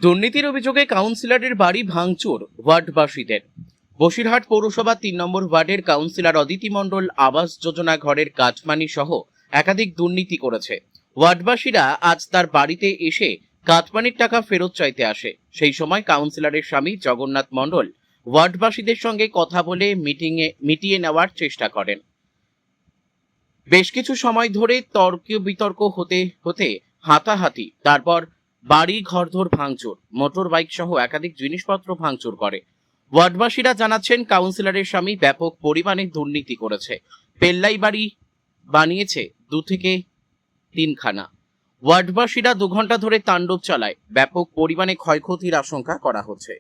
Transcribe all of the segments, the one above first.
দুর্নীতির অভিযোগে কাউন্সিলরের বাড়ি ভাঙচুর ওয়ার্ডবাসীদের। বসিরহাট পৌরসভা ৩ নম্বর ওয়ার্ডের কাউন্সিলর অদিতি মণ্ডল আবাস যোজনা ঘরের কাটমানি সহ একাধিক দুর্নীতি করেছে। ওয়ার্ডবাসীরা আজ তার বাড়িতে এসে কাটমানির টাকা ফেরত চাইতে আসে। সেই সময় কাউন্সিলরের স্বামী জগন্নাথ মণ্ডল ওয়ার্ডবাসীদের সঙ্গে কথা বলে মিটিয়ে নেওয়ার চেষ্টা করেন। বেশ কিছু সময় ধরে তর্ক বিতর্ক হতে হতে হাতাহাতি, তারপর বাড়ি ঘরদোর ভাঙচুর, মোটর বাইক সহ একাধিক জিনিসপত্র ভাঙচুর করে। ওয়ার্ডবাসীরা জানাচ্ছেন কাউন্সিলরের স্বামী ব্যাপক পরিমাণে দুর্নীতি করেছে। পেল্লাই বাড়ি বানিয়েছে 2 থেকে 3 খানা। ওয়ার্ডবাসীরা 2 ঘন্টা ধরে তাণ্ডব চালায়। ব্যাপক পরিমাণে ক্ষয়ক্ষতির আশঙ্কা করা হচ্ছে।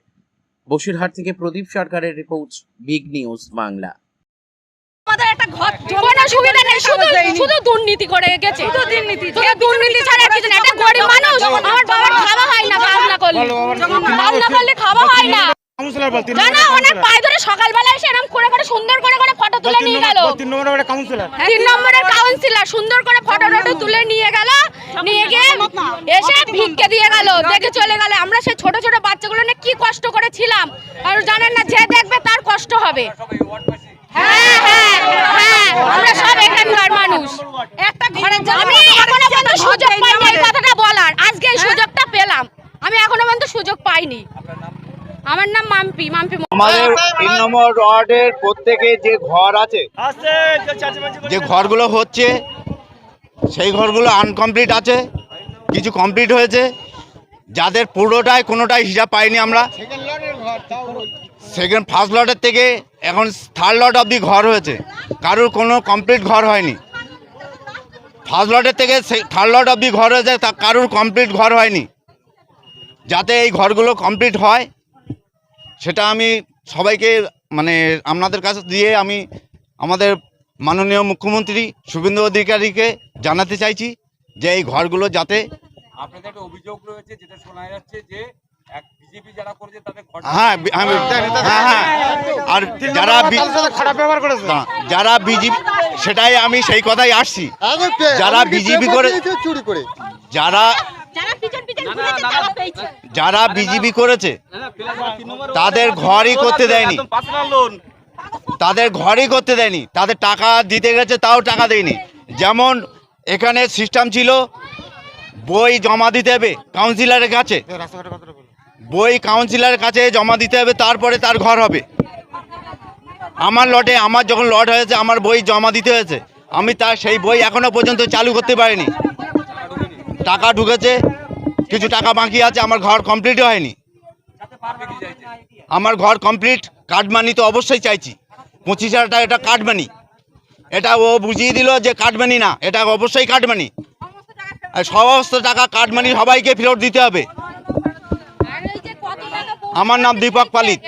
বসিরহাট থেকে প্রদীপ সরকারের রিপোর্ট, বিগ নিউজ বাংলা। আমাদের একটা ঘর কোনো সুবিধা নেই, শুধু দুর্নীতি করে গেছে। দুর্নীতি ছাড়া কিছু না। একটা গরিব মানুষ, আমার বাবার খাওয়া হয় না, কাজ না করলে খাওয়া হয় না। জানা অনেক পায়ে ধরে সকালবেলা এসে এরকম করে সুন্দর করে ফটো তুলে নিয়ে গেল। 3 নম্বরের কাউন্সিলর সুন্দর করে ফটো তুলে নিয়ে গেল, নিয়ে গিয়ে এসে ভিক্ষে দিয়ে গেল, দেখে চলে গেল। আমরা সেই ছোট ছোট বাচ্চাগুলো নিয়ে কি কষ্ট করেছিলাম, আর জানেন না, যে দেখবে তার কষ্ট হবে। আমরা সব এখানকার মানুষ। একটা ঘরের জন্য আমি এখনো পর্যন্ত সুযোগ পাইনি এই কথাটা বলার। আজকে এই সুযোগটা পেলাম, আমি এখনো পর্যন্ত সুযোগ পাইনি। আমার নাম মাম্পি। আমাদের 3 নম্বর ওয়ার্ডের প্রত্যেকে যে ঘর আছে, যে ঘরগুলো হচ্ছে, সেই ঘরগুলো আনকমপ্লিট আছে, কিছু কমপ্লিট হয়েছে। যাদের পুরোটাই কোনোটাই হিসাব পাইনি আমরা। ফার্স্ট লটের থেকে এখন 3rd লট অবধি ঘর হয়েছে, কারোর কোনো কমপ্লিট ঘর হয়নি। ফার্স্ট লটের থেকে 3rd লট অবধি ঘর হয়েছে, তা কারোর কমপ্লিট ঘর হয়নি। যাতে এই ঘরগুলো কমপ্লিট হয় সেটা আমি সবাইকে আপনাদের কাছে দিয়ে আমি আমাদের মাননীয় মুখ্যমন্ত্রী শুভেন্দু অধিকারীকে জানাতে চাইছি যে এই ঘরগুলো যাতে। আপনাদের একটা অভিযোগ রয়েছে, যেটা শোনা যাচ্ছে যে বিজেপি যারা করেছে তাদের আর যারা বিজেপি, সেটাই আমি সেই কথাই আসছি। যারা বিজেপি করে, যারা বিজেপি করেছে তাদের ঘরই করতে দেয়নি, তাদের টাকা দিতে গেছে, তাও টাকা দেয়নি। যেমন এখানে সিস্টেম ছিল বই জমা দিতে হবে কাউন্সিলরের কাছে, বই কাউন্সিলরের কাছে জমা দিতে হবে, তারপরে তার ঘর হবে। আমার লটে, আমার যখন লট হয়েছে, আমার বই জমা দিতে হয়েছে, আমি সেই বই এখনো পর্যন্ত চালু করতে পারিনি। টাকা ঢুকেছে, কিছু টাকা বাকি আছে, আমার ঘর কমপ্লিট হয়নি। আমার ঘর কমপ্লিট, কাটমানি তো অবশ্যই চাইছি। 25,000 টাকা এটা কাটমানি, এটা ও বুঝিয়ে দিল যে কাটমানি না, এটা অবশ্যই কাটমানি। আর সমস্ত টাকা কাটমানি সবাইকে ফেরত দিতে হবে। আমার নাম দীপক পালিত।